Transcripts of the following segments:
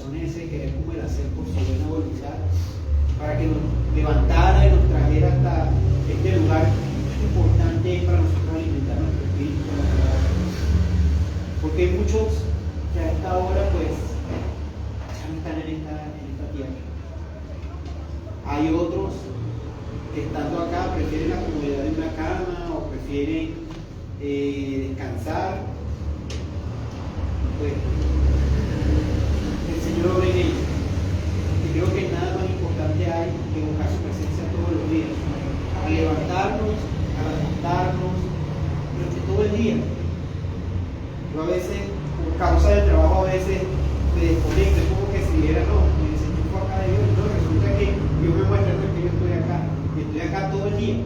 corazón ese querer como el hacer por su buena voluntad, para que nos levantara y nos trajera hasta este lugar importante para nosotros alimentar nuestro espíritu con la palabra. Porque hay muchos que a esta hora pues ya no están en esta tierra. Hay otros que estando acá prefieren la comodidad de una cama o prefieren descansar. Pues el Señor obra en ellos. Y creo que nada más importante hay que buscar su presencia todos los días, a levantarnos, a acostarnos, durante todo el día. Yo a veces, por causa del trabajo, a veces me desconecto, es como que si dijera, no, me desenchufo acá de Dios, no, resulta que Dios me muestra que yo estoy acá, y estoy acá todo el día.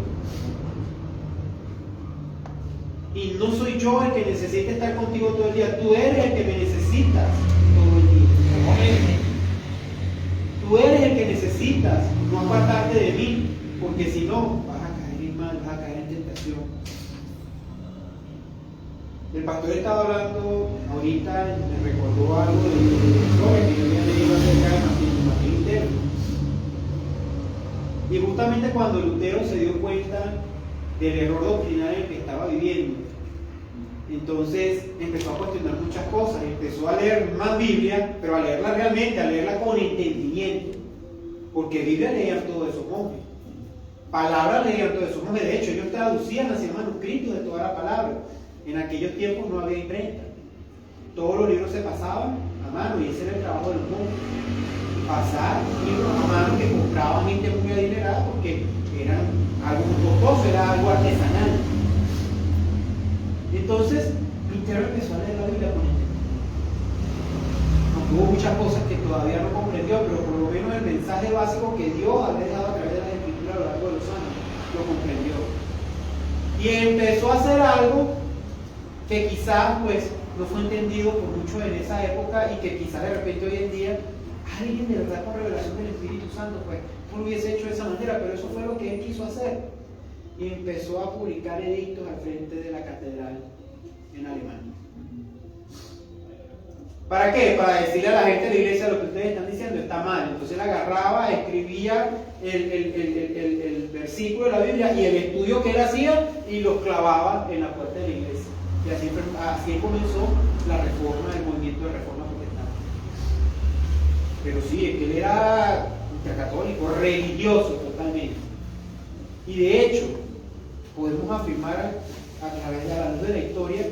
Y no soy yo el que necesita estar contigo todo el día, tú eres el que me necesitas todo el día. Tú eres el que necesitas no apartarte de mí, porque si no, vas a caer en mal, vas a caer en tentación. El pastor estaba hablando ahorita, me recordó algo de historia que yo había leído acerca de Martín Lutero. Y justamente cuando Lutero se dio cuenta del error doctrinal en el que estaba viviendo, entonces empezó a cuestionar muchas cosas, empezó a leer más Biblia, pero a leerla realmente, a leerla con entendimiento, porque Biblia leían todos esos monjes, palabras leían todos esos monjes, de hecho ellos traducían, hacían manuscritos de toda la palabra. En aquellos tiempos no había imprenta, todos los libros se pasaban a mano y ese era el trabajo de los monjes, pasar libros a mano que compraban gente muy adinerada porque era algo muy costoso, era algo artesanal. Entonces Lutero empezó a leer la Biblia con entendimiento. Aunque hubo muchas cosas que todavía no comprendió, pero por lo menos el mensaje básico que Dios había dado a través de las Escrituras a lo largo de los años lo comprendió. Y empezó a hacer algo que quizás pues no fue entendido por muchos en esa época y que quizás de repente hoy en día alguien de verdad con revelación del Espíritu Santo pues no lo hubiese hecho de esa manera, pero eso fue lo que él quiso hacer. Y empezó a publicar edictos al frente de la catedral en Alemania. ¿Para qué? Para decirle a la gente de la iglesia lo que ustedes están diciendo está mal. Entonces él agarraba, escribía el versículo de la Biblia y el estudio que él hacía y los clavaba en la puerta de la iglesia. Y así comenzó la reforma, el movimiento de reforma protestante. Pero sí, es que él era ultracatólico, religioso totalmente. Y de hecho, podemos afirmar a través de la luz de la historia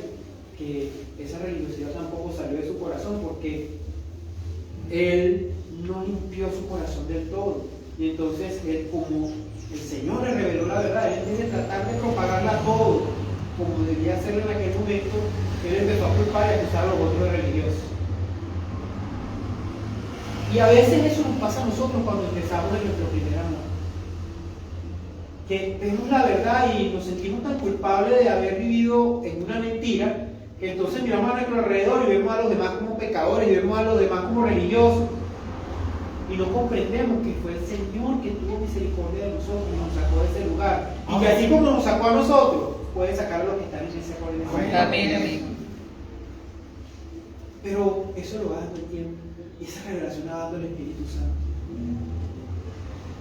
que esa religiosidad tampoco salió de su corazón, porque él no limpió su corazón del todo. Y entonces él, como el Señor le reveló la verdad, él debe tratar de propagarla todo como debía hacerlo en aquel momento. Él empezó a culpar y a acusar a los otros religiosos. Y a veces eso nos pasa a nosotros cuando empezamos en nuestro primer amor, que vemos la verdad y nos sentimos tan culpables de haber vivido en una mentira, que entonces miramos a nuestro alrededor y vemos a los demás como pecadores y vemos a los demás como religiosos y no comprendemos que fue el Señor que tuvo misericordia de nosotros y nos sacó de ese lugar, y que así como nos sacó a nosotros puede sacar a los que están en ese lugar. Amén, amén. Pero eso lo va dando el tiempo y esa revelación la va dando el Espíritu Santo.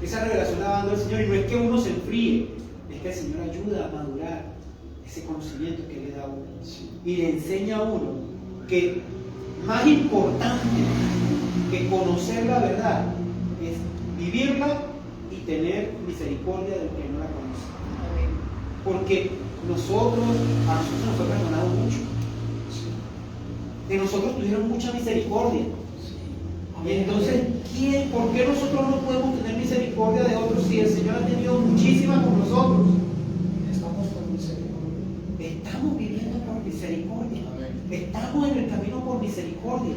Esa revelación la va dando el Señor, y no es que uno se enfríe, es que el Señor ayuda a madurar ese conocimiento que le da a uno y le enseña a uno que más importante que conocer la verdad es vivirla y tener misericordia del que no la conoce. Porque a nosotros nos ha perdonado mucho. De nosotros tuvieron mucha misericordia. Y entonces, ¿por qué nosotros no podemos tener misericordia de otros si el Señor ha tenido muchísima con nosotros? Estamos por misericordia. Estamos viviendo por misericordia. Estamos en el camino por misericordia.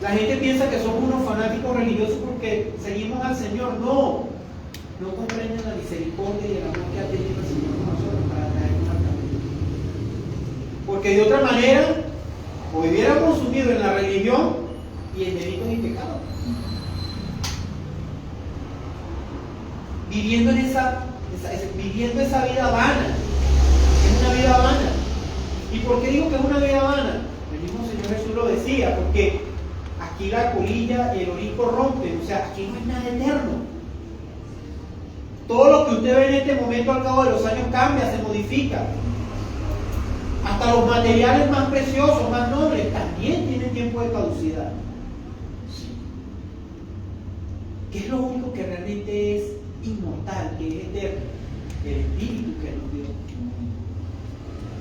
La gente piensa que somos unos fanáticos religiosos porque seguimos al Señor. No comprenden la misericordia y el amor que ha tenido el Señor con nosotros para traernos al camino. Porque de otra manera, o hubiéramos sumido en la religión y en delitos y pecados, viviendo esa vida vana. Es una vida vana. ¿Y por qué digo que es una vida vana? El mismo Señor Jesús lo decía, porque aquí la colilla y el orín corrompen, o sea, aquí no es nada eterno. Todo lo que usted ve en este momento al cabo de los años cambia, se modifica. Hasta los materiales más preciosos, más nobles, también tienen tiempo de caducidad. ¿Qué es lo único que realmente es inmortal, que es eterno? El Espíritu que nos dio.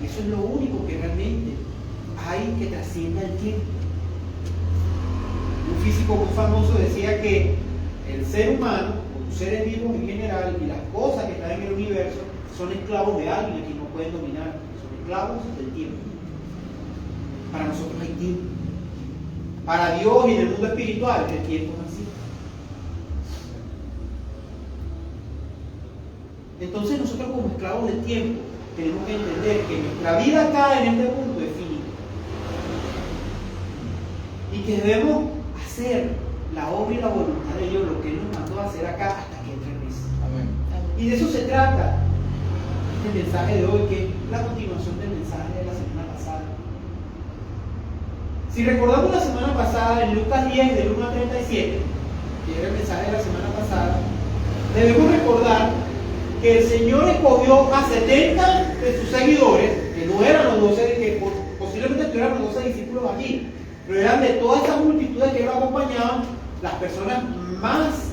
Eso es lo único que realmente hay que trasciende al tiempo. Un físico muy famoso decía que el ser humano, los seres vivos en general y las cosas que están en el universo son esclavos de alguien que no pueden dominar, son esclavos del tiempo. Para nosotros hay tiempo. Para Dios y en el mundo espiritual el tiempo es así. Entonces nosotros como esclavos del tiempo tenemos que entender que nuestra vida acá en este mundo es finita y que debemos hacer la obra y la voluntad de Dios, lo que Él nos mandó a hacer acá hasta que Él regrese. Amén. Y de eso se trata este mensaje de hoy, que es la continuación del mensaje de la semana pasada. Si recordamos la semana pasada en Lucas 10 del 1 al 37, que era el mensaje de la semana pasada, debemos recordar que el Señor escogió a 70 de sus seguidores, que no eran los 12, que posiblemente estuvieran los 12 discípulos allí, pero eran de todas esas multitudes que lo acompañaban, las personas más,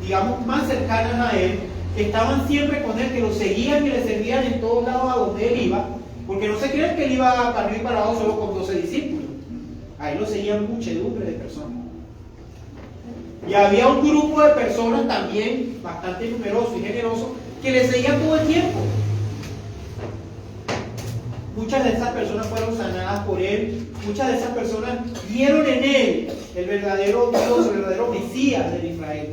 digamos, más cercanas a Él, que estaban siempre con Él, que lo seguían y le servían en todos lados a donde Él iba, porque no se creen que Él iba para arriba y para abajo solo con 12 discípulos, a Él lo seguían muchedumbre de personas. Y había un grupo de personas también bastante numeroso y generoso que le seguían todo el tiempo. Muchas de esas personas fueron sanadas por Él, muchas de esas personas vieron en Él el verdadero Dios, el verdadero Mesías de Israel.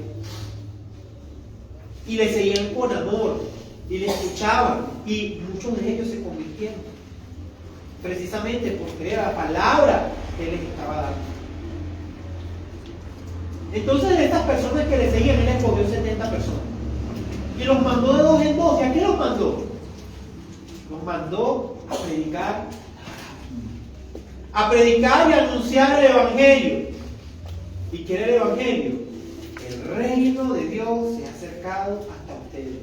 Y le seguían con amor, y le escuchaban, y muchos de ellos se convirtieron, precisamente por creer a la palabra que Él les estaba dando. Entonces, de estas personas que le seguían, Él escogió 70 personas. Y los mandó de dos en dos. ¿Y a qué los mandó? Los mandó a predicar. A predicar y a anunciar el Evangelio. ¿Y qué era el Evangelio? El reino de Dios se ha acercado hasta ustedes.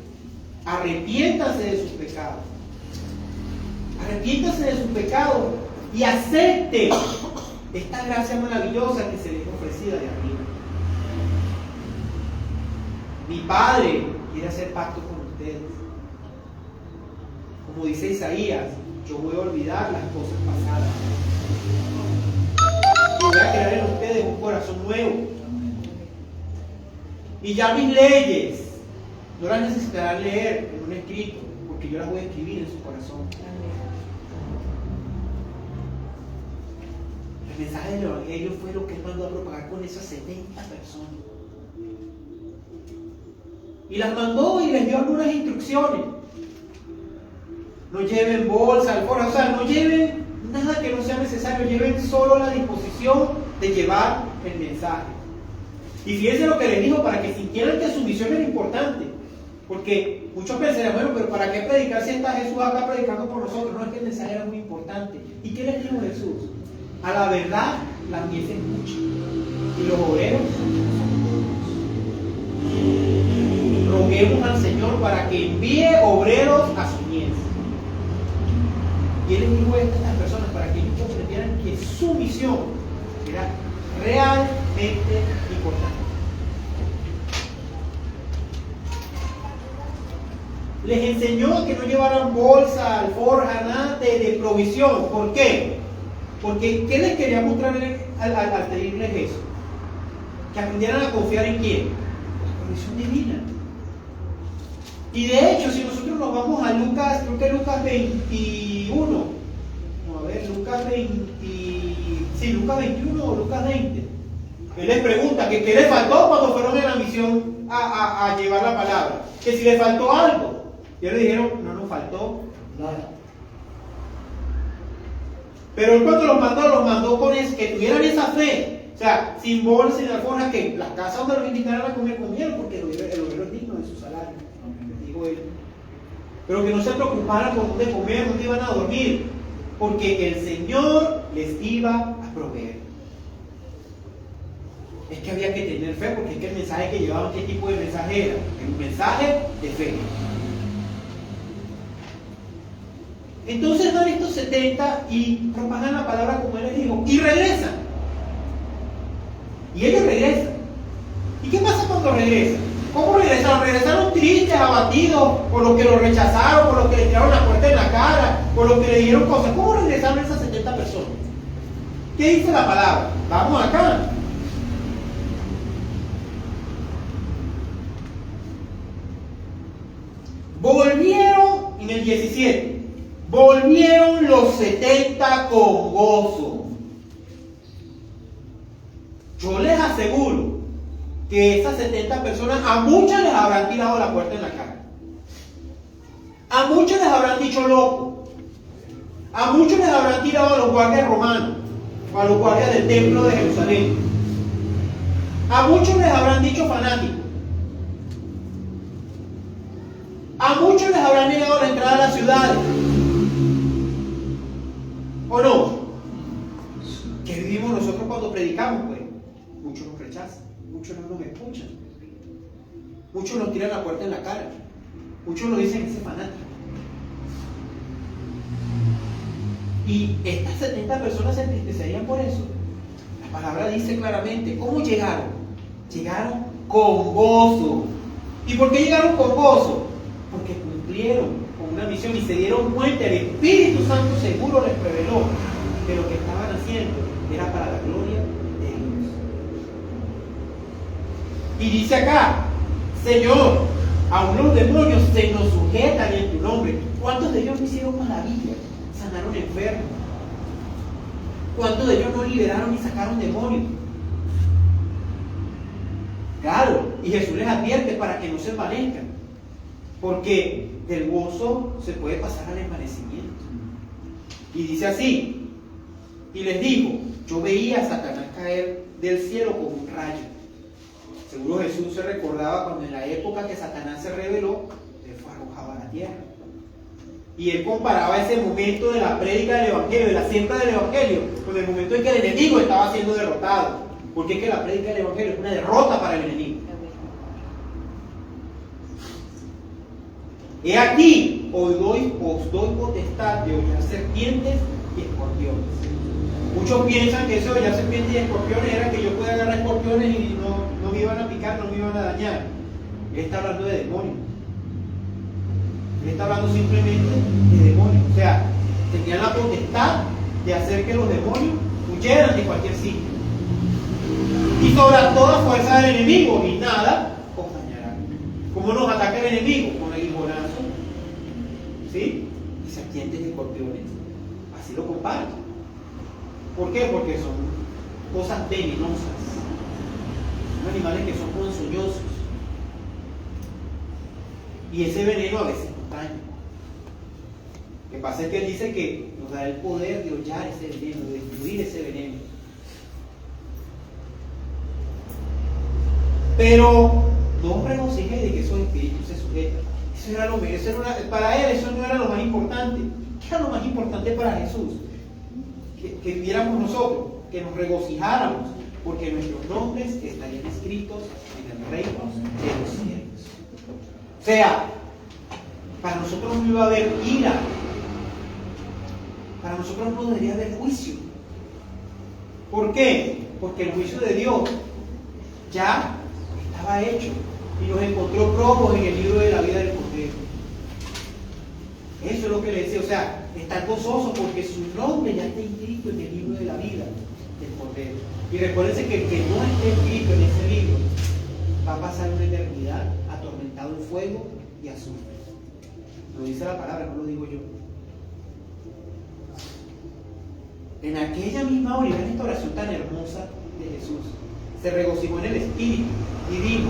Arrepiéntanse de sus pecados. Arrepiéntanse de sus pecados y acepten esta gracia maravillosa que se les ofrecida de arriba. Mi Padre quiere hacer pacto con ustedes. Como dice Isaías, yo voy a olvidar las cosas pasadas. Y voy a crear en ustedes un corazón nuevo. Y ya mis leyes no las necesitarán leer en un escrito, porque yo las voy a escribir en su corazón. El mensaje del Evangelio fue lo que Él mandó a propagar con esas 70 personas. Y las mandó y les dio algunas instrucciones. No lleven bolsa, alforja, o sea, no lleven nada que no sea necesario, lleven solo la disposición de llevar el mensaje. Y fíjense lo que les dijo, para que sintieran que su misión era importante. Porque muchos pensarían, bueno, pero ¿para qué predicar si está Jesús acá predicando por nosotros? No, es que el mensaje era muy importante. ¿Y qué les dijo Jesús? A la verdad, la mies es mucha, y los obreros roguemos al Señor para que envíe obreros a su mies. Y Él les dijo esto a estas personas para que ellos comprendieran que su misión era realmente importante. Les enseñó que no llevaran bolsa, alforja, nada de provisión. ¿Por qué? Porque ¿qué les quería mostrar al pedirles eso? Que aprendieran a confiar en quién. La provisión divina. Y de hecho, si nosotros nos vamos a Lucas, creo que Lucas 21, a ver, Lucas 21 o Lucas 20, Él les pregunta que qué les faltó cuando fueron en la misión a llevar la palabra, que si les faltó algo, y ellos le dijeron, no nos faltó nada. Pero Él cuando los mandó con eso, que tuvieran esa fe, o sea, sin bolsa, sin alforja, que las casas donde los invitaran a comer comieron, porque el obrero es digno de su salario. Él. Pero que no se preocuparan por dónde comer, dónde iban a dormir, porque el Señor les iba a proveer. Es que había que tener fe, porque es que el mensaje que llevaban, ¿qué tipo de mensaje era? Un mensaje de fe. Entonces van estos 70 y propagan la palabra como él les dijo, y regresan. Y ellos regresan. ¿Y qué pasa cuando regresan? ¿Cómo regresaron? Regresaron tristes, abatidos, por lo que lo rechazaron, por lo que le tiraron la puerta en la cara, por lo que le dijeron cosas. ¿Cómo regresaron esas 70 personas? ¿Qué dice la palabra? Vamos acá. Volvieron en el 17. Volvieron los 70 con gozo. Yo les aseguro que esas 70 personas, a muchas les habrán tirado la puerta en la cara. A muchos les habrán dicho loco. A muchos les habrán tirado a los guardias romanos, o a los guardias del templo de Jerusalén. A muchos les habrán dicho fanáticos. A muchos les habrán negado la entrada a las ciudades. ¿O no? ¿Qué vivimos nosotros cuando predicamos? Pues muchos nos rechazan, muchos no nos escuchan, muchos nos tiran la puerta en la cara, muchos nos dicen ese fanático. Y estas 70 personas se entristecerían por eso. La palabra dice claramente, ¿cómo llegaron? Llegaron con gozo. ¿Y por qué llegaron con gozo? Porque cumplieron con una misión y se dieron cuenta, el Espíritu Santo seguro les reveló que lo que estaban haciendo era para la gloria de Dios. Y dice acá, Señor, aún los demonios se nos sujetan en tu nombre. ¿Cuántos de ellos no hicieron maravillas? Sanaron enfermos. ¿Cuántos de ellos no liberaron y sacaron demonios? Claro, y Jesús les advierte para que no se envanezcan, porque del gozo se puede pasar al envanecimiento. Y dice así, y les dijo, yo veía a Satanás caer del cielo como un rayo. Seguro Jesús se recordaba cuando en la época que Satanás se rebeló, él fue arrojado a la tierra. Y él comparaba ese momento de la prédica del Evangelio, de la siembra del Evangelio, con el momento en que el enemigo estaba siendo derrotado. Porque es que la prédica del Evangelio es una derrota para el enemigo. He aquí, os doy potestad de hollar serpientes y escorpiones. Muchos piensan que eso de hollar serpientes y escorpiones era que yo podía agarrar escorpiones y no me iban a picar, no me iban a dañar. Él está hablando de demonios. Él está hablando simplemente de demonios. O sea, tenían la potestad de hacer que los demonios huyeran de cualquier sitio. Y sobre toda fuerza del enemigo, y nada os dañará. ¿Cómo nos ataca el enemigo? Con aguijonazo, ¿sí? Y serpientes y escorpiones. Así lo comparan. ¿Por qué? Porque son cosas venenosas. Son animales que son ponzoñosos. Y ese veneno a veces nos daña. Lo que pasa es que él dice que nos da el poder de hollar ese veneno, de destruir ese veneno. Pero no os regocijéis de que esos espíritus se sujetan. Eso era para él eso no era lo más importante. ¿Qué era lo más importante para Jesús? Que viviéramos nosotros, que nos regocijáramos, porque nuestros nombres estarían escritos en el reino de los cielos. O sea, para nosotros no iba a haber ira, para nosotros no debería haber juicio. ¿Por qué? Porque el juicio de Dios ya estaba hecho y nos encontró probos en el libro de la vida del Cordero. Eso es lo que le decía, o sea, estar gozoso porque su nombre ya está inscrito en el libro de la vida del Cordero. Y recuérdense que el que no esté escrito en ese libro va a pasar una eternidad atormentado en fuego y azufre. Lo dice la palabra, no lo digo yo. En aquella misma hora, en esta oración tan hermosa de Jesús, se regocijó en el Espíritu y dijo,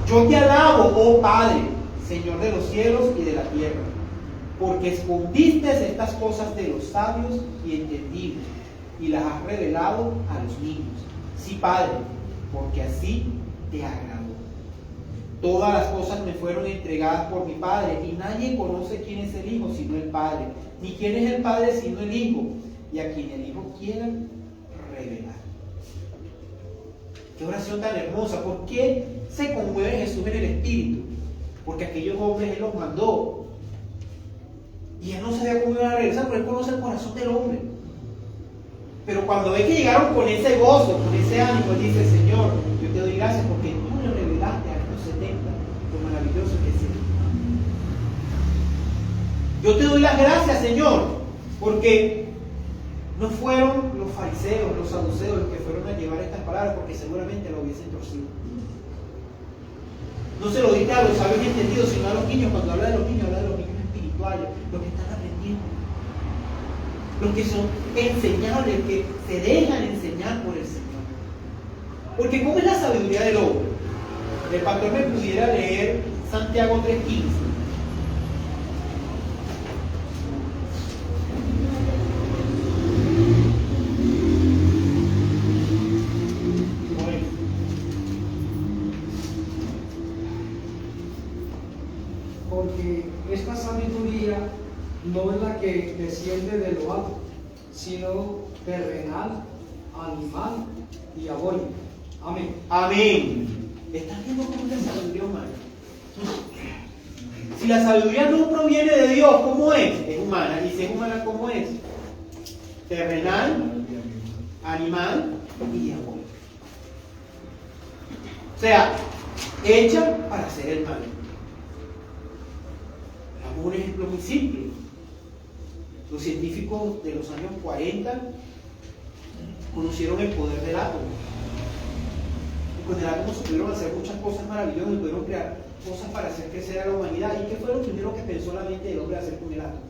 yo te alabo, oh Padre, Señor de los cielos y de la tierra, porque escondiste estas cosas de los sabios y entendidos y las has revelado a los niños. Sí, Padre, porque así te agradó. Todas las cosas me fueron entregadas por mi Padre, y nadie conoce quién es el Hijo sino el Padre, ni quién es el Padre sino el Hijo, y a quien el Hijo quiera revelar. Qué oración tan hermosa. ¿Por qué se conmueve Jesús en el Espíritu? Porque aquellos hombres Él los mandó. Y Él no sabía cómo iban a regresar, pero Él conoce el corazón del hombre. Pero cuando ve que llegaron con ese gozo, con ese ánimo, Él dice: Señor, yo te doy gracias porque tú le revelaste a estos 70 lo maravilloso que es Él. Yo te doy las gracias, Señor, porque no fueron los fariseos, los saduceos los que fueron a llevar estas palabras, porque seguramente lo hubiesen torcido. No se lo dije a los sabios entendidos, sino a los niños. Cuando habla de los niños, habla de los niños espirituales, los que están aprendiendo, los que son enseñables, que se dejan enseñar por el Señor. Porque ¿cómo es la sabiduría del hombre? El pastor me pudiera leer Santiago 3:15. Porque esta sabiduría no es la que desciende de lo alto, sino terrenal, animal y diabólica. Amén. Amén. ¿Estás viendo cómo es la sabiduría humana? Si la sabiduría no proviene de Dios, ¿cómo es? Es humana. Y si es humana, ¿cómo es? Terrenal, animal y diabólica. O sea, hecha para hacer el mal. Un ejemplo muy simple. Los científicos de los años 40 conocieron el poder del átomo. Y con el átomo se pudieron hacer muchas cosas maravillosas y pudieron crear cosas para hacer crecer a la humanidad. ¿Y qué fue lo primero que pensó la mente del hombre hacer con el átomo?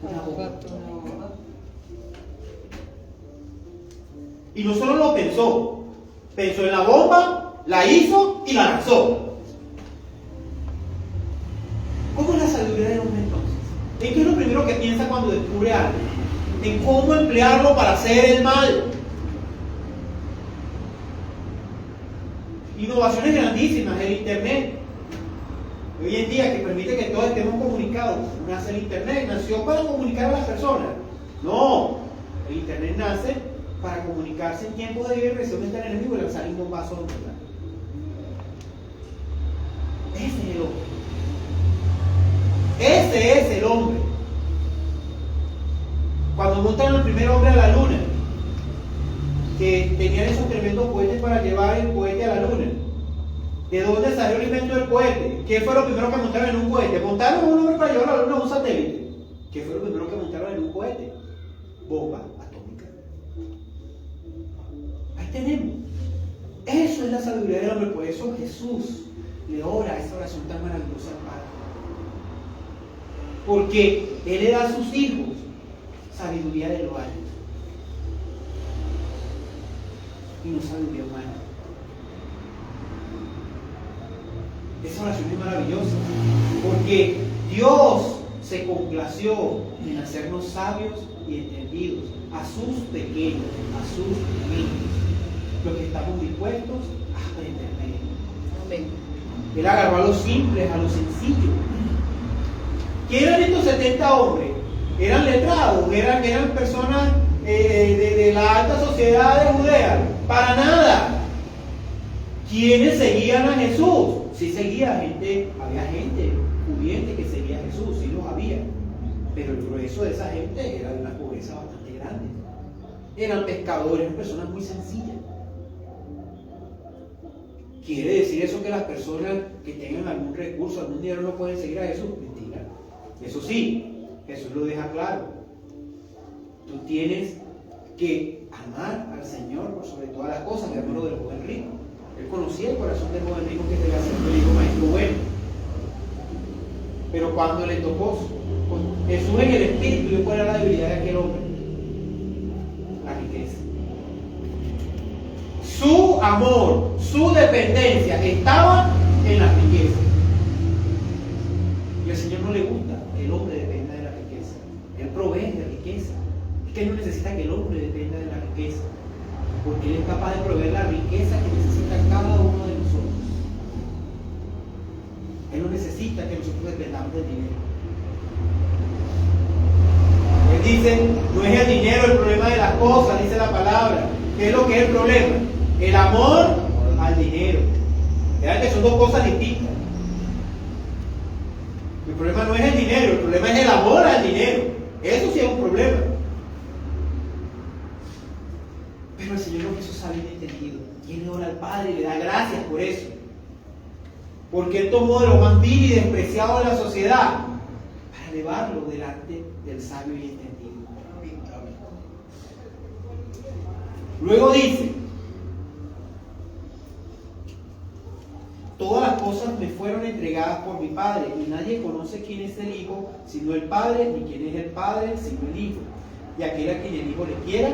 Una bomba. Y no solo lo pensó, pensó en la bomba, la hizo y la lanzó. ¿Cómo es la sabiduría del hombre entonces? ¿En qué es lo primero que piensa cuando descubre algo? En cómo emplearlo para hacer el mal. Innovaciones grandísimas, el Internet. Hoy en día, que permite que todos estemos comunicados. Nace el Internet, nació para comunicar a las personas. No, el Internet nace para comunicarse en tiempos de guerra, recibir el enemigo y lanzar un bombazo donde está. Ese es el hombre. Ese es el hombre. Cuando montaron el primer hombre a la luna, que tenían esos tremendos cohetes para llevar el cohete a la luna, ¿de dónde salió el invento del cohete? ¿Qué fue lo primero que montaron en un cohete? Montaron un hombre para llevar a la luna a un satélite. ¿Qué fue lo primero que montaron en un cohete? Bomba atómica. Ahí tenemos. Eso es la sabiduría del hombre. Por eso Jesús le ora esa oración tan maravillosa al Padre. Porque Él le da a sus hijos sabiduría de lo alto y no sabiduría humana. Esa oración es maravillosa porque Dios se complació en hacernos sabios y entendidos a sus pequeños, a sus niños, los que estamos dispuestos a aprender de Él. Amén. Él agarró a los simples, a los sencillos. ¿Qué eran estos 70 hombres? ¿Eran letrados? ¿Eran personas de la alta sociedad de Judea? Para nada. ¿Quiénes seguían a Jesús? Sí seguía gente, había gente pudiente que seguía a Jesús, sí los había. Pero el grueso de esa gente era de una pobreza bastante grande. Eran pescadores, eran personas muy sencillas. ¿Quiere decir eso que las personas que tengan algún recurso, algún dinero no pueden seguir a Jesús? Mentira. Eso sí, Jesús lo deja claro. Tú tienes que amar al Señor por sobre todas las cosas, de hermano del joven rico. Él conocía el corazón del joven rico que se le acercó y le dijo: maestro bueno. Pero cuando le tocó Jesús en el espíritu, vio cuál era la debilidad de aquel hombre: la riqueza. Su amor, su dependencia estaba en la riqueza. Y al Señor no le gusta que el hombre dependa de la riqueza. Él provee de riqueza. Es que Él no necesita que el hombre dependa de la riqueza, porque Él es capaz de proveer la riqueza que necesita cada uno de nosotros. Él no necesita que nosotros dependamos del dinero. Él dice: no es el dinero el problema de las cosas, dice la palabra. ¿Qué es lo que es el problema? El amor al dinero. Vean que son dos cosas distintas. El problema no es el dinero, el problema es el amor al dinero. Eso sí es un problema. Pero el Señor no quiso saber entendido. Y Él ora al Padre y le da gracias por eso. Porque Él tomó de lo más vil y despreciado de la sociedad para elevarlo delante del sabio y entendido. Luego dice: todas las cosas me fueron entregadas por mi Padre, y nadie conoce quién es el Hijo sino el Padre, ni quién es el Padre sino el Hijo, y aquel a quien el Hijo le quiera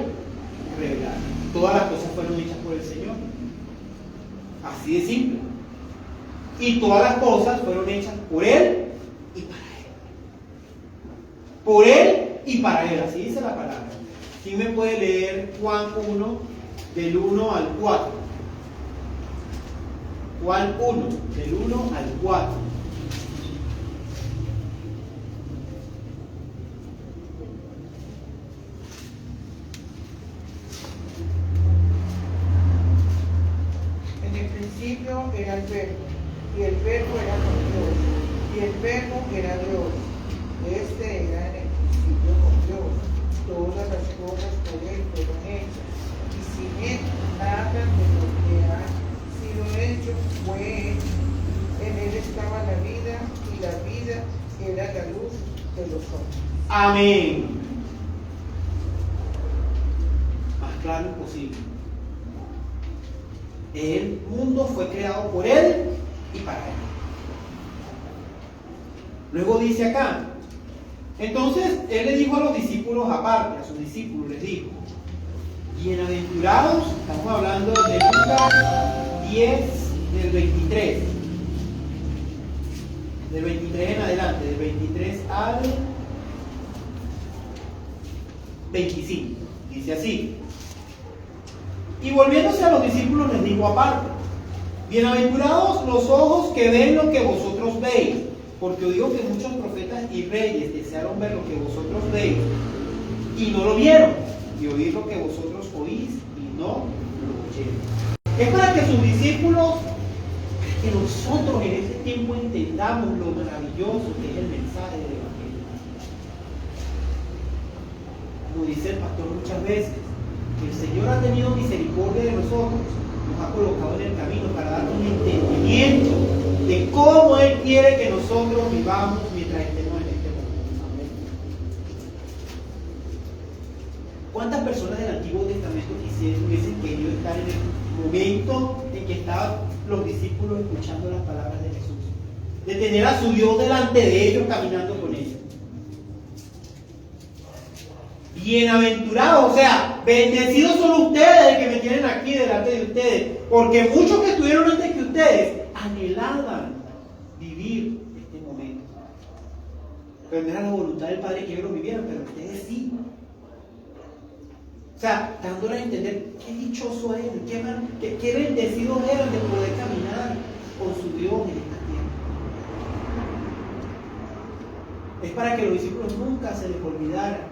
revelar. Todas las cosas fueron hechas por el Señor. Así de simple. Y todas las cosas fueron hechas por Él y para Él. Por Él y para Él, así dice la palabra. ¿Quién me puede leer Juan 1, del 1 al 4? Juan 1, del 1 al 4. En el principio era el Verbo, y el Verbo era con Dios, y el Verbo era Dios. Este era en el principio con Dios. Todas las cosas por Él fueron hechas, y sin Él nada de lo que ha sido hecho fue hecho. En Él estaba la vida, y la vida era la luz de los hombres. Amén. Más claro imposible. El mundo fue creado por Él y para Él. Luego dice acá: entonces Él le dijo a los discípulos aparte, a sus discípulos les dijo: bienaventurados, estamos hablando de Lucas 10, del 23. Del 23 en adelante, del 23 al 25. Dice así: y volviéndose a los discípulos les dijo aparte: bienaventurados los ojos que ven lo que vosotros veis, porque os digo que muchos profetas y reyes desearon ver lo que vosotros veis y no lo vieron, y oír lo que vosotros oís y no lo oyeron. Es para que sus discípulos, para que nosotros en este tiempo entendamos lo maravilloso que es el mensaje del Evangelio. Como dice el pastor muchas veces, el Señor ha tenido misericordia de nosotros, nos ha colocado en el camino para darnos un entendimiento de cómo Él quiere que nosotros vivamos mientras estemos en este mundo. Amén. ¿Cuántas personas del Antiguo Testamento hubiesen querido estar en el momento en que estaban los discípulos escuchando las palabras de Jesús? De tener a su Dios delante de ellos, caminando con ellos. Bienaventurados, o sea, bendecidos son ustedes que me tienen aquí delante de ustedes, porque muchos que estuvieron antes que ustedes anhelaban vivir este momento. Pero no era la voluntad del Padre que ellos lo vivieran, pero ustedes sí. O sea, dándoles a entender qué dichosos eran, qué bendecidos eran de poder caminar con su Dios en esta tierra. Es para que los discípulos nunca se les olvidara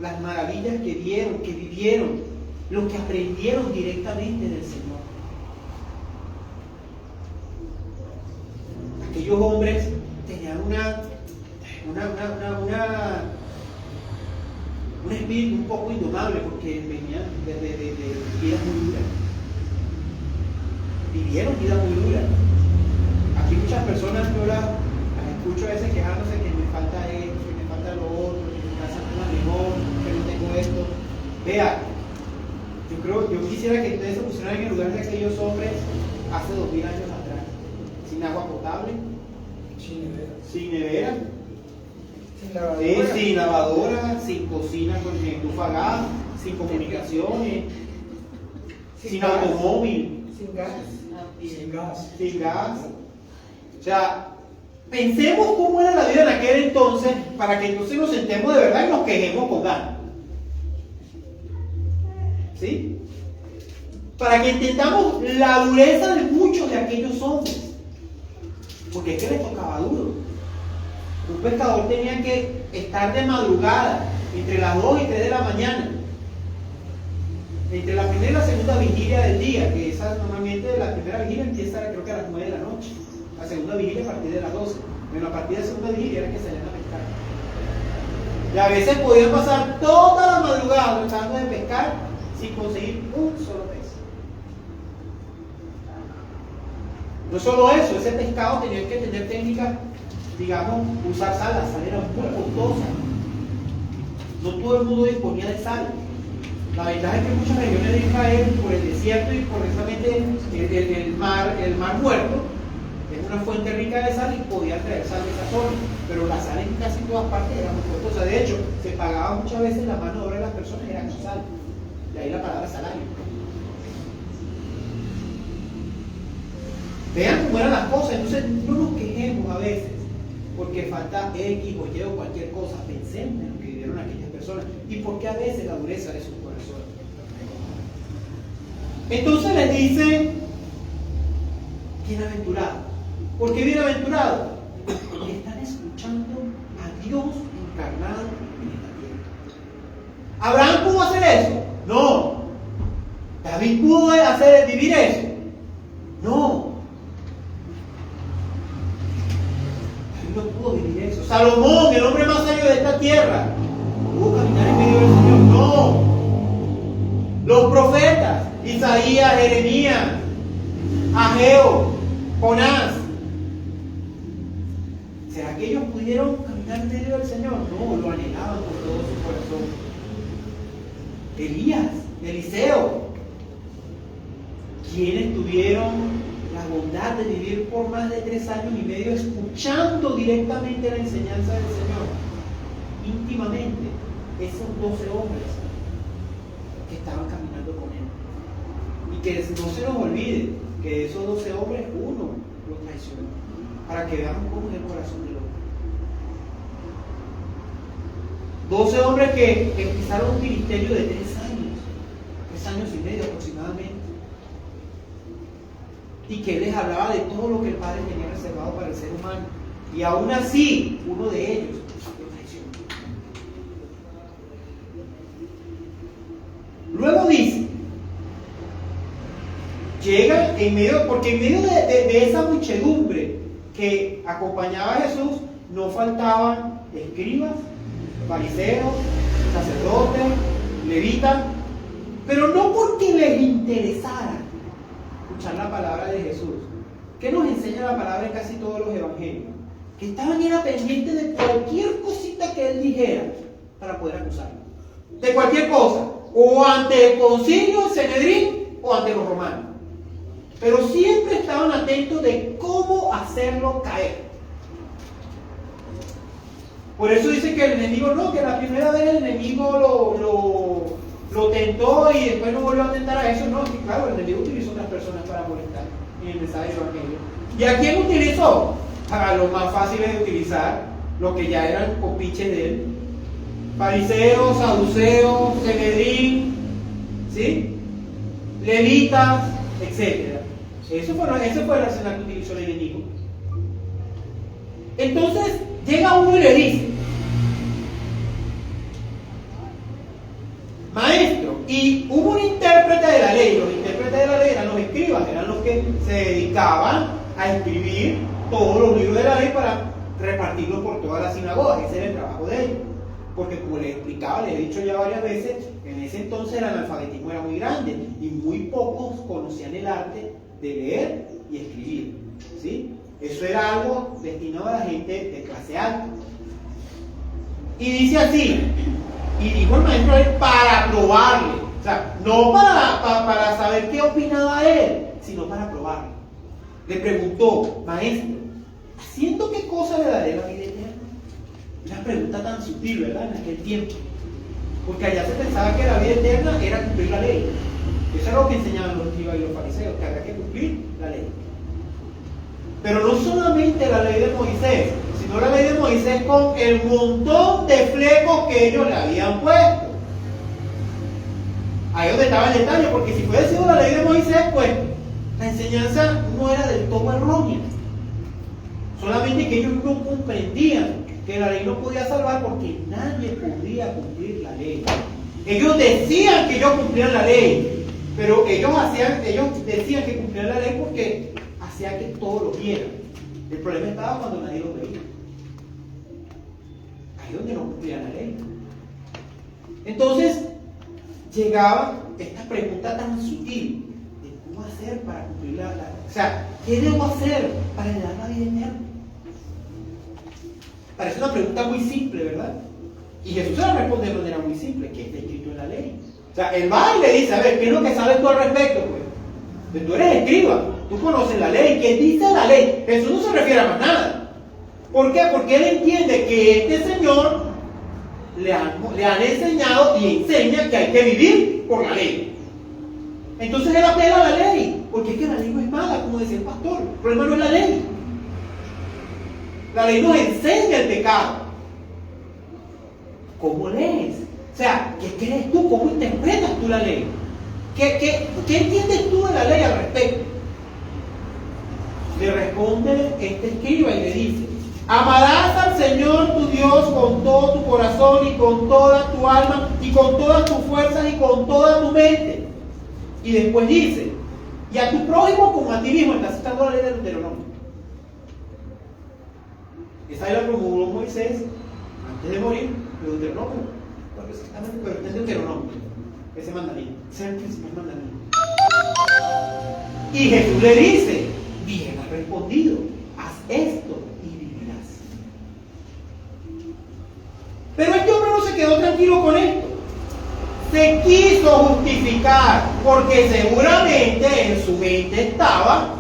las maravillas que vieron, que vivieron, lo que aprendieron directamente del Señor. Aquellos hombres tenían un espíritu un poco indomable, porque venían de vidas muy duras. Vivieron vidas muy duras. Aquí muchas personas yo las escucho a veces quejándose que me falta esto, que me falta lo otro, que mi casa no es la mejor, que no tengo esto. Vea, yo quisiera que ustedes se pusieran en el lugar de aquellos hombres hace 2000 años atrás, sin agua potable, sin nevera, sin lavadora, sin cocina con estufa a gas, sin comunicaciones, sin automóvil, sin gas. O sea, pensemos cómo era la vida en aquel entonces, para que entonces nos sentemos de verdad y nos quejemos con ganas. ¿Sí? Para que entendamos la dureza de muchos de aquellos hombres. Porque es que les tocaba duro. Un pescador tenía que estar de madrugada, entre las 2 y 3 de la mañana, entre la primera y la segunda vigilia del día, que esa normalmente la primera vigilia empieza creo que a las 9 de la noche, la segunda vigilia a partir de las 12, pero a partir de la segunda vigilia era que salían a pescar. Y a veces podían pasar toda la madrugada tratando de pescar sin conseguir un solo pez. No solo eso, ese pescado tenía que tener técnicas, digamos, usar sal, la sal era muy costosa. No todo el mundo disponía de sal. La ventaja es que en muchas regiones de Israel, por el desierto y por precisamente el mar muerto, es una fuente rica de sal y podía traer sal de esa zona. Pero la sal en casi todas partes era muy costosa. De hecho, se pagaba muchas veces la mano de obra de las personas, era con sal. De ahí la palabra salario. Vean cómo eran las cosas. Entonces, no nos quejemos a veces porque falta X o Y o cualquier cosa. Pensemos en lo que vivieron aquellas personas y por qué a veces la dureza de sus corazones. Entonces les dice, bienaventurado. ¿Por qué bienaventurado? Porque están escuchando a Dios encarnado en esta tierra. ¿Abraham pudo hacer eso? No. ¿David pudo vivir eso? No. David no pudo vivir eso. Salomón, el hombre más sabio de esta tierra, ¿pudo caminar en medio del Señor? No. Los profetas, Isaías, Jeremías, Ageo, Jonás, ¿será que ellos pudieron caminar en medio del Señor? No, lo anhelaban con todo su corazón. Elías, Eliseo, quienes tuvieron la bondad de vivir por más de 3 años y medio escuchando directamente la enseñanza del Señor, íntimamente, esos 12 hombres que estaban caminando con Él. Y que no se nos olvide que de esos 12 hombres, uno lo traicionó, para que veamos cómo es el corazón del hombre. 12 hombres que empezaron un ministerio de 3 años y medio aproximadamente, y que les hablaba de todo lo que el Padre tenía reservado para el ser humano, y aún así uno de ellos lo traicionó. Luego dice, llega en medio, porque en medio de esa muchedumbre que acompañaba a Jesús, no faltaban escribas, fariseos, sacerdotes, levitas, pero no porque les interesara escuchar la palabra de Jesús. ¿Qué nos enseña la palabra en casi todos los evangelios? Que estaban pendientes de cualquier cosita que Él dijera para poder acusarlo. De cualquier cosa, o ante el concilio, el Sanedrín, o ante los romanos. Pero siempre estaban atentos de cómo hacerlo caer. Por eso dice que el enemigo no, que la primera vez el enemigo lo tentó y después no volvió a tentar a eso. No, que claro, el enemigo utilizó otras personas para molestar en el mensaje del evangelio. ¿Y a quién utilizó? A los más fáciles de utilizar, los que ya eran copiches de él. Fariseos, saduceos, Sanedrín, ¿sí? Levitas, etc. Ese fue el arsenal que utilizó el enemigo. Entonces llega uno y le dice, maestro, y hubo un intérprete de la ley. Los intérpretes de la ley eran los escribas, eran los que se dedicaban a escribir todos los libros de la ley para repartirlos por todas las sinagogas. Ese era el trabajo de ellos. Porque como les explicaba, les he dicho ya varias veces, en ese entonces el analfabetismo era muy grande y muy pocos conocían el arte de leer y escribir, ¿sí? Eso era algo destinado a la gente de clase alta. Y dice así, y dijo el maestro a él para probarle, o sea, no para saber qué opinaba él, sino para probarle. Le preguntó, maestro, ¿haciendo qué cosa le daré la vida eterna? Una pregunta tan sutil, ¿verdad? En aquel tiempo. Porque allá se pensaba que la vida eterna era cumplir la ley. Eso era lo que enseñaban los escribas y los fariseos, que había que cumplir la ley. Pero no solamente la ley de Moisés, sino la ley de Moisés con el montón de flecos que ellos le habían puesto. Ahí es donde estaba el detalle, porque si fuera sido la ley de Moisés, pues la enseñanza no era del todo errónea. Solamente que ellos no comprendían que la ley no podía salvar porque nadie podía cumplir la ley. Ellos decían que ellos cumplían la ley, pero ellos decían que cumplían la ley porque hacía que todos lo vieran. El problema estaba cuando nadie lo veía. Ahí es donde no cumplían la ley. Entonces llegaba esta pregunta tan sutil de cómo hacer para cumplir o sea, ¿qué debo hacer para heredar la vida eterna? Parece una pregunta muy simple, ¿verdad? Y Jesús se la responde de manera muy simple, que está escrito en la ley. O sea, él va y le dice, a ver, ¿qué es lo que sabes tú al respecto? Pues tú eres escriba, tú conoces la ley, ¿qué dice la ley? Jesús no se refiere a más nada. ¿Por qué? Porque él entiende que este Señor le han enseñado y enseña que hay que vivir por la ley. Entonces él apela a la ley, porque es que la ley no es mala, como decía el pastor. El problema no es la ley. La ley nos enseña el pecado. ¿Cómo lees? O sea, ¿qué crees tú? ¿Cómo interpretas tú la ley? ¿Qué entiendes tú de la ley al respecto? Le responde este escriba y le dice: amarás al Señor tu Dios con todo tu corazón y con toda tu alma y con todas tus fuerzas y con toda tu mente. Y después dice: y a tu prójimo como a ti mismo. Está citando la ley de Deuteronomio. Esa ley la promulgó Moisés antes de morir, de Deuteronomio. Pero está en Deuteronomio, ese mandamiento. Ese es el principal mandamiento. Y Jesús le dice: bien has respondido, haz esto y vivirás. Pero este hombre no se quedó tranquilo con esto. Se quiso justificar, porque seguramente en su mente estaba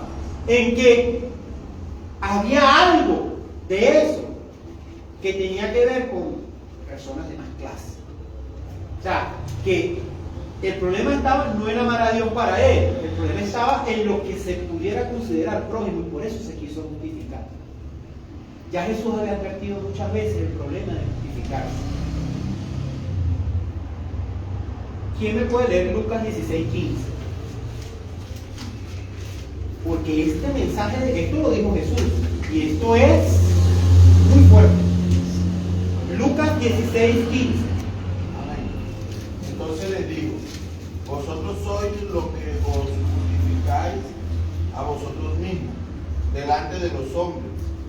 en que había algo de eso que tenía que ver con personas de más clase. O sea, que el problema estaba no en amar a Dios para él, el problema estaba en lo que se pudiera considerar prójimo, y por eso se quiso justificar. Ya Jesús había advertido muchas veces el problema de justificarse. ¿Quién me puede leer Lucas 16:15? Porque este mensaje, esto lo dijo Jesús, y esto es muy fuerte. Lucas 16:15. Entonces les digo: vosotros sois lo que os justificáis a vosotros mismos delante de los hombres,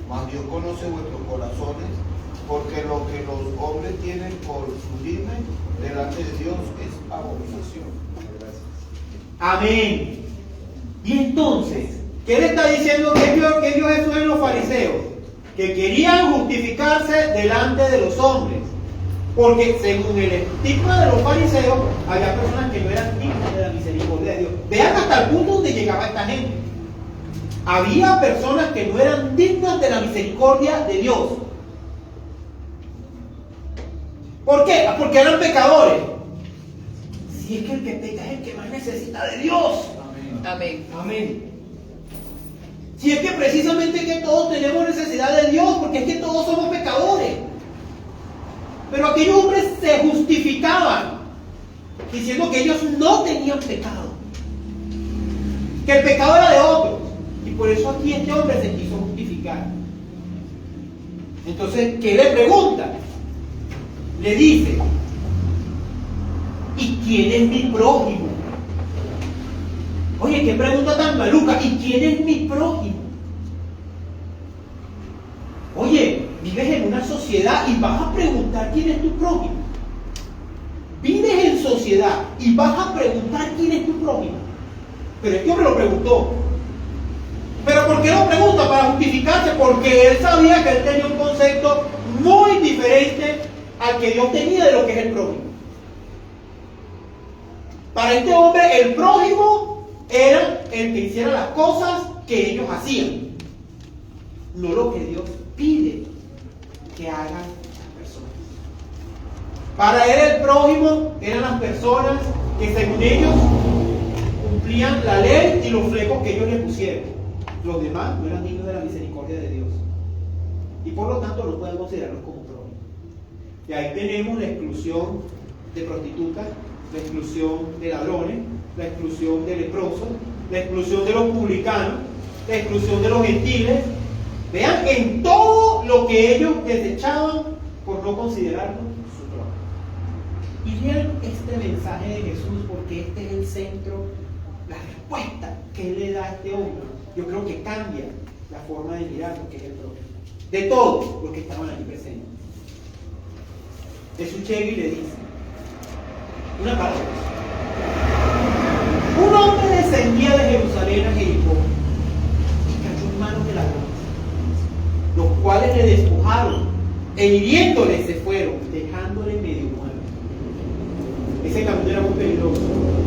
mas Dios conoce vuestros corazones, porque lo que los hombres tienen por sublime delante de Dios es abominación. Amén. Y entonces, ¿qué le está diciendo? ¿Qué vio Jesús en los fariseos? Que querían justificarse delante de los hombres. Porque según el estigma de los fariseos, había personas que no eran dignas de la misericordia de Dios. Vean hasta el punto donde llegaba esta gente. Había personas que no eran dignas de la misericordia de Dios. ¿Por qué? Porque eran pecadores. Si es que el que peca es el que más necesita de Dios. Amén. Amén. Si es que precisamente que todos tenemos necesidad de Dios, porque es que todos somos pecadores. Pero aquellos hombres se justificaban diciendo que ellos no tenían pecado, que el pecado era de otros, y por eso aquí este hombre se quiso justificar. Entonces, ¿qué le pregunta? Le dice: ¿y quién es mi prójimo? Oye, qué pregunta tan maluca. ¿Y quién es mi prójimo? Oye, vives en una sociedad y vas a preguntar quién es tu prójimo. Vives en sociedad y vas a preguntar quién es tu prójimo. Pero este hombre lo preguntó. ¿Pero por qué lo pregunta? Para justificarse, porque él sabía que él tenía un concepto muy diferente al que Dios tenía de lo que es el prójimo. Para este hombre, el prójimo era el que hiciera las cosas que ellos hacían, no lo que Dios pide que hagan las personas. Para él, el prójimo eran las personas que, según ellos, cumplían la ley y los flecos que ellos le pusieron. Los demás no eran dignos de la misericordia de Dios, y por lo tanto no pueden considerarlos como prójimos. Y ahí tenemos la exclusión de prostitutas, la exclusión de ladrones, la exclusión de leprosos, la exclusión de los publicanos, la exclusión de los gentiles. Vean, en todo lo que ellos desechaban por no considerarlo su prójimo. Y vean este mensaje de Jesús, porque este es el centro, la respuesta que Él le da a este hombre. Yo creo que cambia la forma de mirar lo que es el prójimo. De todos los que estaban allí presentes. Jesús llega y le dice una palabra. Un hombre descendía de Jerusalén a Jericó y cayó en manos de ladrones, los cuales le despojaron e hiriéndole se fueron, dejándole medio muerto. Ese camino era muy peligroso,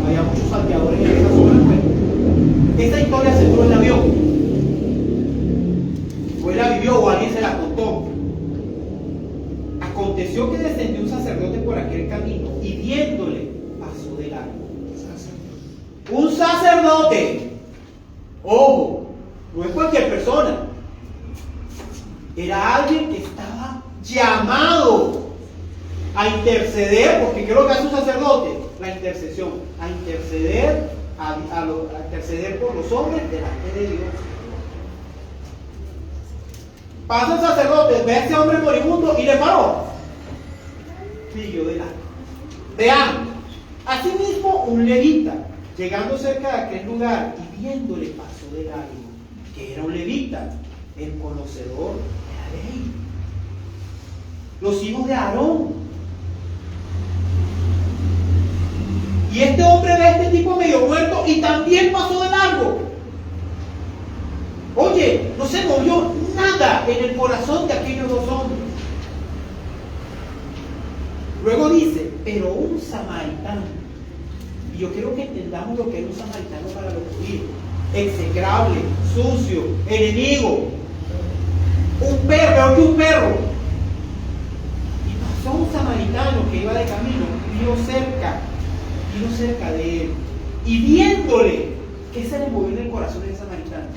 había muchos salteadores en esa zona. Esa historia seguro él la vio, o él la vivió, o alguien se la contó. Aconteció que descendió un sacerdote por aquel camino y viéndole pasó de largo. Un sacerdote, ojo, no es cualquier persona, era alguien que estaba llamado a interceder, porque ¿qué es lo que hace un sacerdote? La intercesión, a interceder, a interceder por los hombres delante de Dios. Pasa el sacerdote, ve a ese hombre moribundo y le paró. Siguió de largo. Vean, asimismo un levita, llegando cerca de aquel lugar y viéndole pasó de largo, que era un levita, el conocedor de la ley. Los hijos de Aarón. Y este hombre ve a este tipo medio muerto y también pasó de largo. Oye, no se movió nada en el corazón de aquellos dos hombres. Luego dice, pero un samaritano. Y yo quiero que entendamos lo que era un samaritano para los judíos. Execrable, sucio, enemigo. Un perro, peor que un perro. Y pasó un samaritano que iba de camino, vino cerca de él. Y viéndole, ¿qué se le movió en el corazón del samaritano?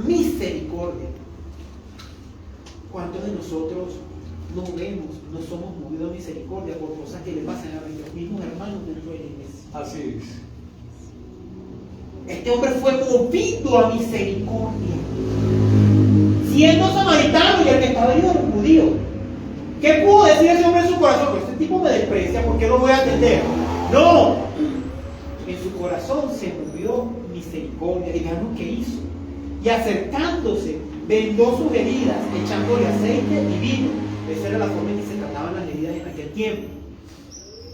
Misericordia. ¿Cuántos de nosotros no vemos, no somos movidos a misericordia por cosas que le pasan a nuestros mismos hermanos dentro de la iglesia? Así es. Este hombre fue movido a misericordia, siendo samaritano y el que estaba herido era un judío. ¿Qué pudo decir ese hombre en su corazón? Pues este tipo me desprecia, ¿por qué lo voy a atender? No, en su corazón se movió misericordia. Y vean lo que hizo. Y acercándose, vendó sus heridas, echándole aceite y vino. Esa era la forma en que se trataban las heridas en aquel tiempo.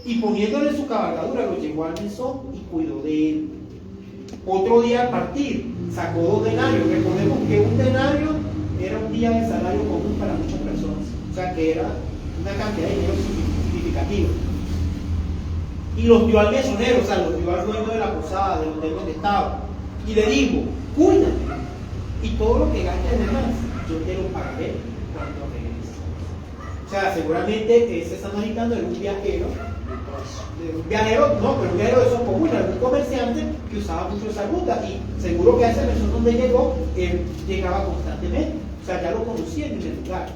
Y poniéndole su cabalgadura, lo llevó al mesón y cuidó de él. Otro día al partir, sacó 2 denarios. Recordemos que un denario era un día de salario común para muchas personas. O sea que era una cantidad de dinero significativa. Y los dio al mesonero, o sea, los dio al dueño de la posada, del hotel donde estaba. Y le dijo, cuídate. Y todo lo que gastes de más, yo te lo pagaré cuando regreses. O sea, seguramente ese samaritano era un viajero, pero un viajero de esos comunes, era un comerciante que usaba mucho esa ruta. Y seguro que a esa persona donde llegó, él llegaba constantemente. O sea, ya lo conocía en el lugar.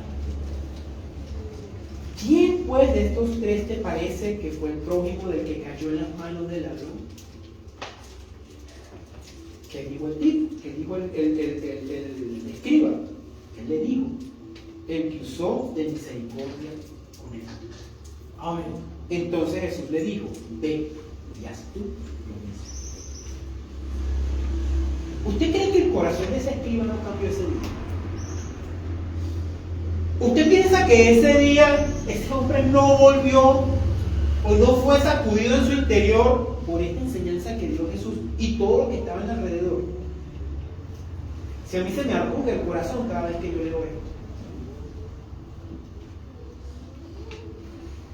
¿Quién pues de estos 3 te parece que fue el prójimo del que cayó en las manos del ladrón? ¿Qué dijo el tipo? ¿Qué dijo el escriba? ¿Qué le dijo? El que usó de misericordia con él. Amén. Entonces Jesús le dijo, ve y haz tú lo mismo. ¿Usted cree que el corazón de ese escriba no cambió ese día? ¿Usted piensa que ese día ese hombre no volvió o no fue sacudido en su interior por esta enseñanza que dio Jesús y todo lo que estaba alrededor? Si a mí se me arruga el corazón cada vez que yo leo esto.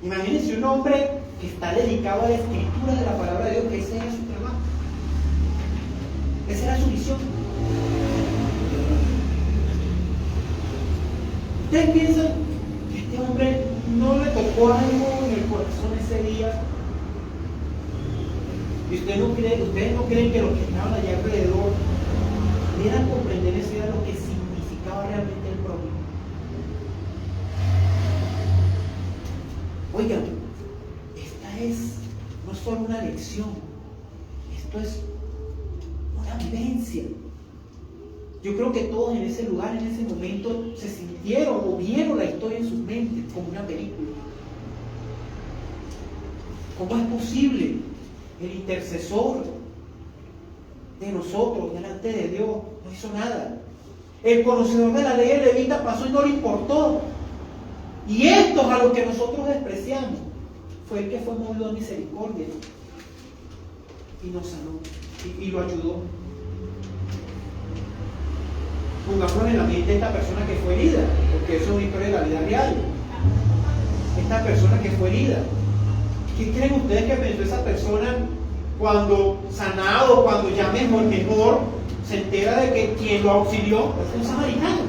Imagínense un hombre que está dedicado a la escritura de la palabra de Dios, que ese era su trabajo, esa era su misión. ¿Ustedes piensan que este hombre no le tocó algo en el corazón ese día? ¿Y ustedes no creen que los que estaban allá alrededor pudieran comprender ese día lo que significaba realmente el prójimo? Oigan, esta es no solo una lección, esto es una vivencia. Yo creo que todos en ese lugar, en ese momento, se sintieron o vieron la historia en sus mentes como una película. ¿Cómo es posible? El intercesor de nosotros delante de Dios no hizo nada. El conocedor de la ley de levita pasó y no le importó. Y estos a los que nosotros despreciamos fue el que fue movido a misericordia y nos sanó y lo ayudó. Pongámonos en la mente esta persona que fue herida, porque eso es una historia de la vida real. Esta persona que fue herida. ¿Qué creen ustedes que pensó esa persona cuando sanado, cuando ya mejor, se entera de que quien lo auxilió fue un samaritano?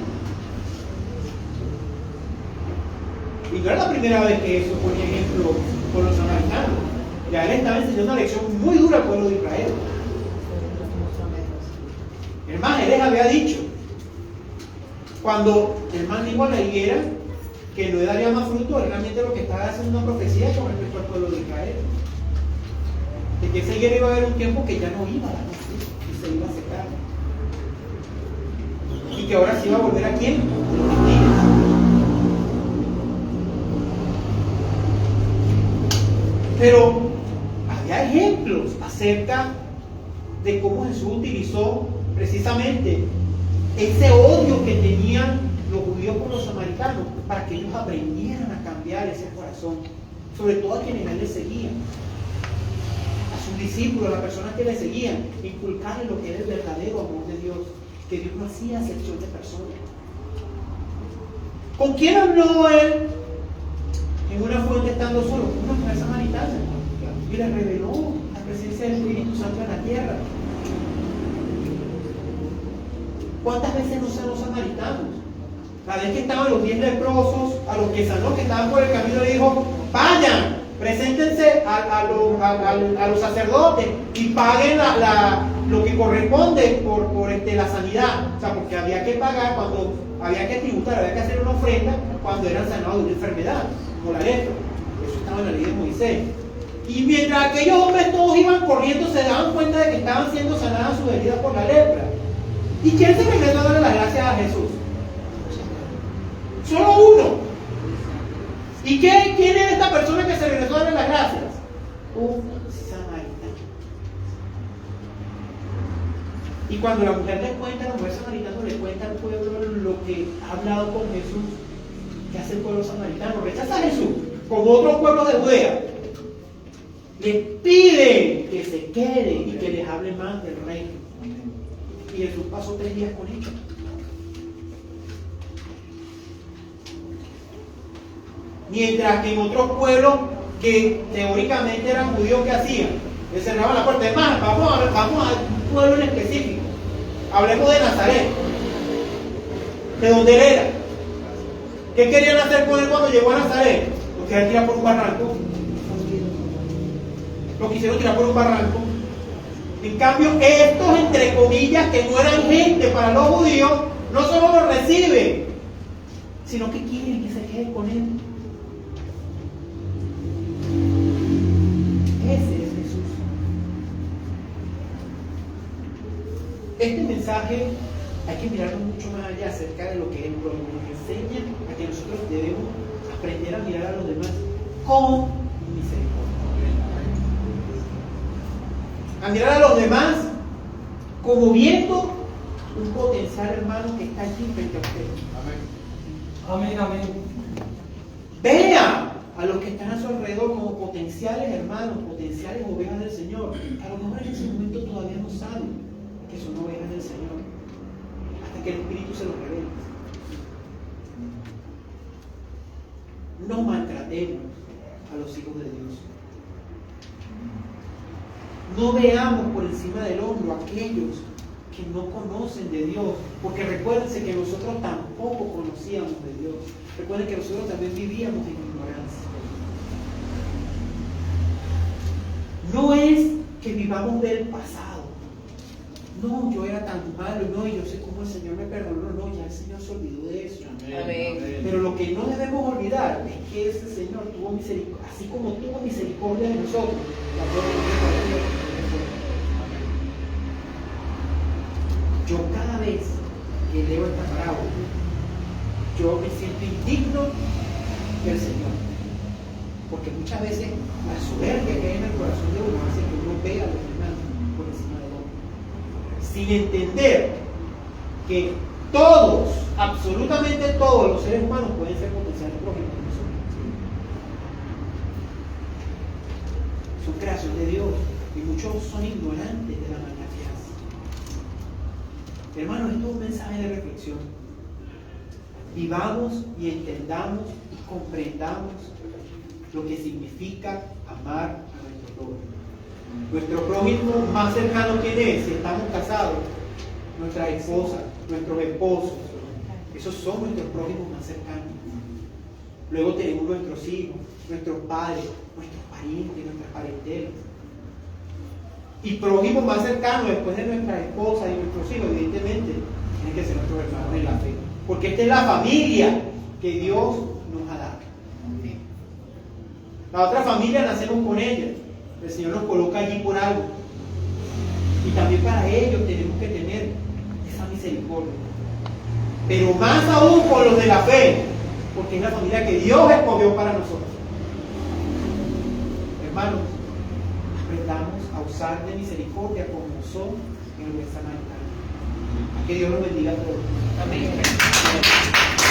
Y no era la primera vez que eso ponía ejemplo con los samaritanos. Ya él estaba enseñando una lección muy dura al pueblo de Israel. El más, él les había dicho, cuando el man dijo a la higuera que no daría más fruto, realmente lo que estaba haciendo una profecía con respecto al pueblo de Israel. De que esa higuera iba a haber un tiempo que ya no iba a dar más fruto y se iba a secar. Y que ahora sí iba a volver a quién? A los gentiles. Pero había ejemplos acerca de cómo Jesús utilizó precisamente ese odio que tenían los judíos con los samaritanos para que ellos aprendieran a cambiar ese corazón, sobre todo a quienes a él le seguían, a sus discípulos, a las personas que le seguían, inculcarles lo que era el verdadero amor de Dios, que Dios no hacía acepción de personas. ¿Con quién habló él en una fuente estando solo? Una mujer samaritana, y le reveló la presencia del Espíritu Santo en la tierra. ¿Cuántas veces no sanó samaritanos? La vez que estaban los 10 leprosos, a los que sanó, que estaban por el camino, le dijo: vayan, preséntense a los sacerdotes y paguen lo que corresponde por la sanidad. O sea, porque había que pagar cuando había que tributar, había que hacer una ofrenda cuando eran sanados de una enfermedad, como la lepra. Eso estaba en la ley de Moisés. Y mientras aquellos hombres todos iban corriendo, se daban cuenta de que estaban siendo sanadas sus heridas por la lepra. ¿Y quién se regresó a darle las gracias a Jesús? Solo uno. ¿Y quién era esta persona que se regresó a darle las gracias? Un samaritano. Y cuando la mujer le cuenta, la mujer samaritana le cuenta al pueblo lo que ha hablado con Jesús, ¿qué hace el pueblo samaritano? Rechaza a Jesús, como otros pueblos de Judea. Les pide que se quede y que les hable más del reino. Y Jesús pasó 3 días con ellos. Mientras que en otros pueblos que teóricamente eran judíos, ¿qué hacían? Les cerraban la puerta. Es más, vamos a un pueblo en específico. Hablemos de Nazaret, de donde él era. ¿Qué querían hacer con él cuando llegó a Nazaret? Lo querían tirar por un barranco. Lo quisieron tirar por un barranco. En cambio, estos, entre comillas, que no eran gente para los judíos, no solo lo reciben, sino que quieren que se quede con él. Ese es Jesús. Este mensaje hay que mirarlo mucho más allá acerca de lo que Él nos enseña, a que nosotros debemos aprender a mirar a los demás con misericordia. A mirar a los demás como viendo un potencial hermano que está allí frente a usted. Amén, amén. Vea a los que están a su alrededor como potenciales hermanos, potenciales ovejas del Señor. A lo mejor en ese momento todavía no saben que son ovejas del Señor, hasta que el Espíritu se los revele. No maltratemos a los hijos de Dios. No veamos por encima del hombro a aquellos que no conocen de Dios, porque recuérdense que nosotros tampoco conocíamos de Dios. Recuerden que nosotros también vivíamos en ignorancia. No es que vivamos del pasado. No, yo era tan malo, no, y yo sé cómo el Señor me perdonó. No, ya el Señor se olvidó de eso. Amén. Pero lo que no debemos olvidar es que ese Señor tuvo misericordia, así como tuvo misericordia de nosotros. Yo cada vez que leo esta parábola, yo me siento indigno del Señor. Porque muchas veces la soberbia que hay en el corazón de uno hace que uno vea a los demás por encima del hombre. Sin entender que todos, absolutamente todos los seres humanos pueden ser potenciales prójimos de nosotros. Son creación de Dios y muchos son ignorantes de la maldad que hacen. Hermanos, esto es un mensaje de reflexión. Vivamos y entendamos y comprendamos lo que significa amar a nuestro prójimo. Nuestro prójimo más cercano, ¿quién es? Si estamos casados, nuestras esposas, nuestros esposos, esos son nuestros prójimos más cercanos. Luego tenemos nuestros hijos, nuestros padres, nuestros parientes, nuestras parentelas. Y prójimos más cercanos después de nuestras esposas y nuestros hijos, evidentemente, tienen que ser nuestros hermanos en la fe. Porque esta es la familia que Dios nos ha dado. La otra familia nacemos con ella. El Señor nos coloca allí por algo. Y también para ellos tenemos que tener esa misericordia. Pero más aún con los de la fe, porque es la familia que Dios escogió para nosotros. Hermanos, aprendamos a usar de misericordia como son en el buen samaritano. Que Dios los bendiga a todos. Amén.